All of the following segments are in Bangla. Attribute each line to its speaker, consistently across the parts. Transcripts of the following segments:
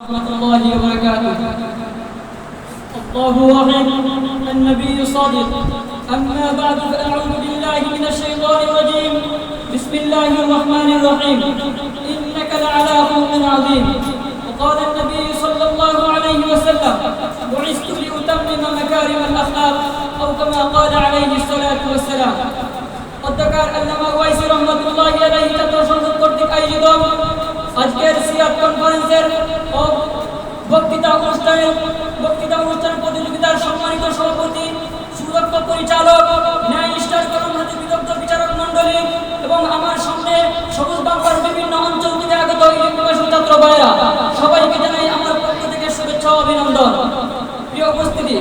Speaker 1: ورحمة الله وبركاته. الله واحد النبي صادق. أما بعد فأعوذ بالله من الشيطان الرجيم. بسم الله الرحمن الرحيم. إنك لعلى خلق عظيم. وقال النبي صلى الله عليه وسلم: بعثت لأتمم مكارم الأخلاق، أو كما قال عليه الصلاة والسلام. অধ্যকার আল্লামা ওয়াইসি রহমাতুল্লাহি আলাইহি ছাত্র সংসদ কর্তৃক আয়োজিত আজকের সিরাত কনফারেন্সের ও বক্তৃতা অনুষ্ঠান প্রতিযোগিতার সম্মানিত সভাপতি, সুদক্ষ পরিচালক, ন্যায়নিষ্ঠার কলম হাতে বিদগ্ধ বিচারক মণ্ডলী এবং আমার সামনে সবুজ বাংলার বিভিন্ন অঞ্চল থেকে আগত ইউনিভার্সিটি ছাত্র ভাইরা, সবাইকে জানাই আমার পক্ষ থেকে শুভেচ্ছা ও অভিনন্দন। প্রিয় উপস্থিতি,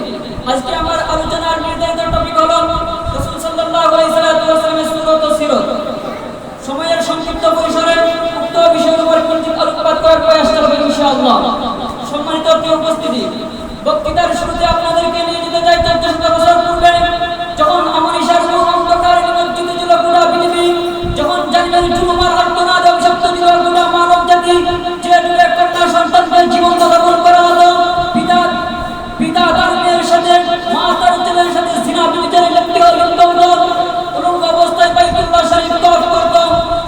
Speaker 1: আজকে আমার আলোচনার নির্ধারিত টপিক হলো রাসূল সাল্লাল্লাহু আলাইহি ওয়াসাল্লামের সুন্নাত ও সিরাত। সময়ের সংক্ষিপ্ত পরিসরে উক্ত বিষয়ের উপর কিঞ্চিৎ আলোকপাত করার প্রয়াস করব ইনশাআল্লাহ। সম্মানিত প্রিয় উপস্থিতি, বক্তৃতার শুরুতে আপনাদেরকে নিয়ে যেতে চাই ৪০০ বছর পূর্বে, যখন আমানিশার অন্ধকার নিমজ্জিত ছিল গোটা পৃথিবী, যখন জালিমের জুলুমার আর্তনাদ অভিশপ্ত ছিল গোটা মানব জাতি, যে যুগে কন্যা সন্তানকে জীবন যাপন করা হতো, পিতা তার মেয়ের সাথে, মা তার ছেলের সাথে জিনা বিচারে লিপ্ত হতো, উলঙ্গ অবস্থায় বাইতুল্লাহ শরীফ তওয়াফ করত।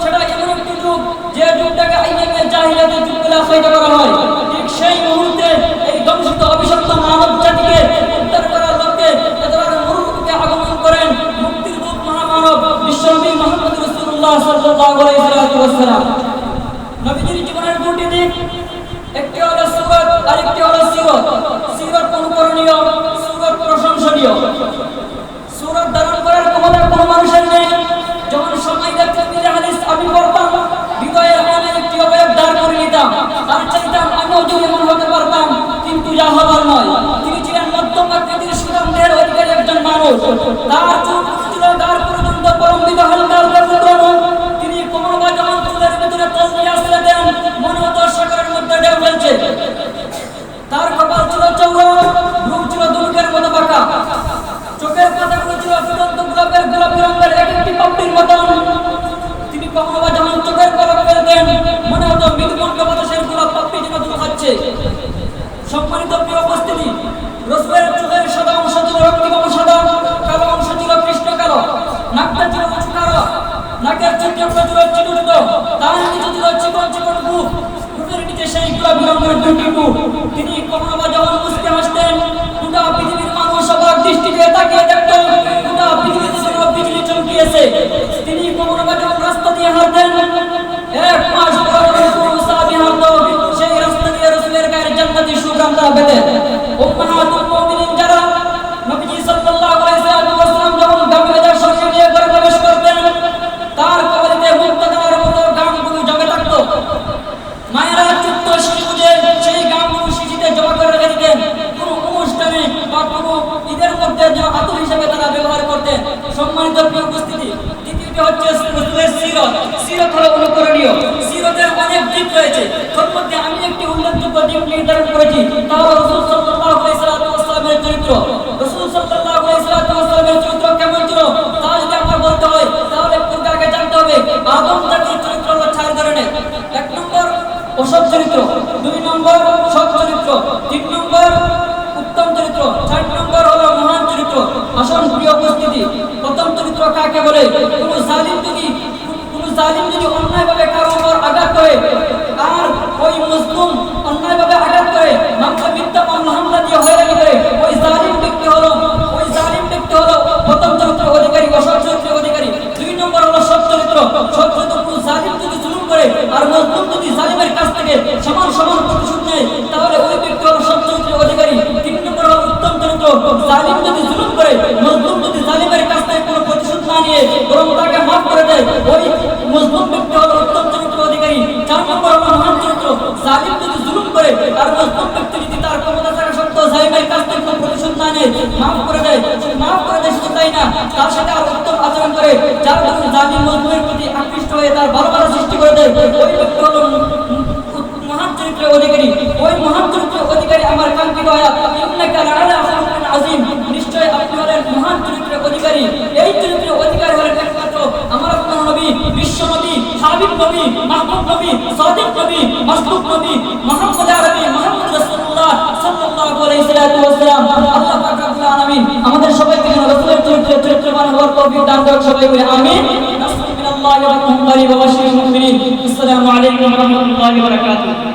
Speaker 1: সেটা এমন একটি যুগ, যে যুগটাকে আইয়ামে জাহিলিয়াতের যুগ বলে আখ্যায়িত করা হয়। ঠিক সেই মুহূর্তে এই ধ্বংসিত অভিশপ্ত মানব জাতিকে উদ্ধার করার লক্ষ্যে এতবার মরুভূমিতে আগমন করেন মুক্তির দূত মহামানব বিশ্বনবী মুহাম্মদ রাসূলুল্লাহ সাল্লাল্লাহু আলাইহি ওয়াসাল্লাম। নবীজির জীবনের দুটি দিক, একটি হলো সুরাত, আরেকটি হলো সিরাত। সিরাত অনুকরণীয়, সুরাত প্রশংসনীয়। সুরাত ধারণ করার ক্ষমতা কোনো মানুষের নেই। যখন সময় দেখতে হাদিস আমি পড়তাম, হৃদয়ের মনে একটি অবয়ব দাঁড় করে নিতাম আর চাইতাম আমিও যদি এমন হতে পারতাম, কিন্তু যা হবার নয়। তিনি ছিলেন মধ্যম আকৃতির সুঠাম দেহের অধিকারী একজন মানুষ। তার চুল ছিল দাঁড় পর্যন্ত প্রলম্বিত হালকা হালকা কুঁকড়ানো। তিনি কোমর বা যখন চুলের ভিতরে তল দিয়ে আসলে দেন, মনে হতো সাগরের মধ্যে ঢেউ ফেলছে। তার কপাল ছিল চৌড়া, রূপ ছিল ধনুকের মতো বাঁকা, চোখের পাতাগুলো ছিল ফুটন্ত গোলাপি রঙের এক একটি পাপড়ির মতন। তিনি কখনো বা যখন চোখের পলক ফেলতেন, মনে হতো মৃদুমন্দ বাতাসের গোলাপ পাপড়ি যেন দুল খাচ্ছে। সম্মানিত প্রিয় উপস্থিতি, রাসূলের চোখের সাদা অংশ ছিল রক্তিম সাদা, কালো অংশ ছিল কৃষ্ণ কালো, নাকটা ছিল উঁচু কালো, নাকের ছিদ্রগুলো ছিল চিকন ছোট, তার নিচে ছিল চিকন চিকন বুক, বুকের নিচে সেই গোলাপি রঙের দুটি বুক। তিনি কখনো বা যখন মুস্কি হাসতেন, গোটা পৃথিবীর মানুষ অবাক দৃষ্টিতে তাকিয়ে দেখত, গোটা পৃথিবীতে যেন বিজলি চমকিয়েছে। তিনি কখনো বা যখন রাস্তা দিয়ে হাঁটতেন, এক মাস পর সাহাবী হাঁটত, সেই রাস্তা দিয়ে রাসূলের গায়ের জান্নাতি সুগন্ধ পেতেন। উম্মাহাতুল মুমিনিন যারা, নবীজি সাল্লাল্লাহু আলাইহি ওয়াসাল্লাম যখন গামীদার শরীর নিয়ে ঘরে প্রবেশ করতেন, তার কবরিতে মুক্তাদার মতো গামগুলো জমে থাকত। মায়েরা ছোট্ট শিশুদের সেই গামগুলো শিশিতে জমা করে রেখে দিতেন, কোনো অনুষ্ঠানে বা কোনো ঈদের মধ্যে যেন আতর হিসেবে তারা ব্যবহার করতেন। সম্মানিত প্রিয় উপস্থিতি, দ্বিতীয়টি হচ্ছে রাসূলের সিরাত। সিরাত হলো অনুকরণীয়। সিরাতের অনেক দিক রয়েছে, তার মধ্যে আমি একটি উল্লেখযোগ্য দিক নির্ধারণ করেছি, তা হলো রাসূল সাল্লাল্লাহু আলাইহি ওয়াসাল্লামের চরিত্র। রাসূল সাল্লাল্লাহু আলাইহি ওয়াসাল্লামের চরিত্র কেমন ছিল তা যদি আমার বলতে হয়, তাহলে পূর্বে আগে জানতে হবে আদম জাতির চরিত্র হলো 4 ধরনের। 1 নম্বর অসৎ চরিত্র, 2 নম্বর সৎ চরিত্র, 3 নম্বর উত্তম চরিত্র, 4 নম্বর হলো মহান চরিত্র। আসল প্রিয় উপস্থিতি, প্রথম চরিত্র কাকে বলে? কোন জালিম যদি অন্যায়ভাবে কারো উপর আঘাত করে আর ওই মুসলিম অন্যায়ভাবে আঘাত করে, মামলা মিথ্যা মামলা হামলা দিয়ে হয়রানি করে, ওই জালিম ব্যক্তি হলো প্রথম চরিত্রের অধিকারী, অসৎ চরিত্রের অধিকারী। 2 নম্বর হলো সৎ চরিত্র। সৎ চরিত্র, কোন জালিম যদি জুলুম করে আর মুসলিম যদি জালিমের কাছ থেকে সমান প্রতিশোধ নেয়, তাহলে ওই ব্যক্তি হলো সৎ চরিত্রের অধিকারী। 3 নম্বর হলো উত্তম চরিত্র। জালিম যদি জুলুম করে, মুসলিম যদি জালিমের কাছ থেকে কোনো প্রতিশোধ না নিয়ে বরং তাকে মাফ করে দেয়, ওই মুসলিম ব্যক্তি হলো উত্তম চরিত্রের অধিকারী। 4 নম্বর হলো মহান চরিত্র। জালিম যদি জুলুম করে আর মুসলিম ব্যক্তি যদি তার ক্ষমতা থাকা সত্ত্বেও জালিমের কাছ থেকে কোনো প্রতিশোধ না নেয়, মাফ করে দেয়, শুধু তাই না, তার সাথে আরো উত্তম আচরণ করে, যার কারণে জালিম মুসলিমের প্রতি আকৃষ্ট হয়ে তার ভালোবাসা সৃষ্টি করে দেয়, ওই ব্যক্তি হলো মহান চরিত্রের অধিকারী। ওই মহান চরিত্রের অধিকারী আমার কাঙ্ক্ষিত আয়াত, ইন্নাকা লাআলা খুলুকিন আযীম, নিশ্চয় আপনি হলেন মহান চরিত্রের অধিকারী। এই চরিত্রের অধিকারী হলেন একমাত্র আমার নবী, বিশ্ব নবী, হাবিব নবী, মাহবুব নবী, সাদিক নবী, মাসদুক নবী, মুহাম্মদ আরবি মুহাম্মদ রাসূলুল্লাহ সাল্লাল্লাহু আলাইহি ওয়াসাল্লাম। আল্লাহ পাক রব্বুল আলামিন আমাদের সবাইকে যেন রাসূলের চরিত্রবান হওয়ার তৌফিক দান করুন। সবাই বলে আমিন। নাসরুল্লাহি ওয়া বারাকাতুহু। আসসালামু আলাইকুম ওয়া রাহমাতুল্লাহি ওয়া বারাকাতুহু।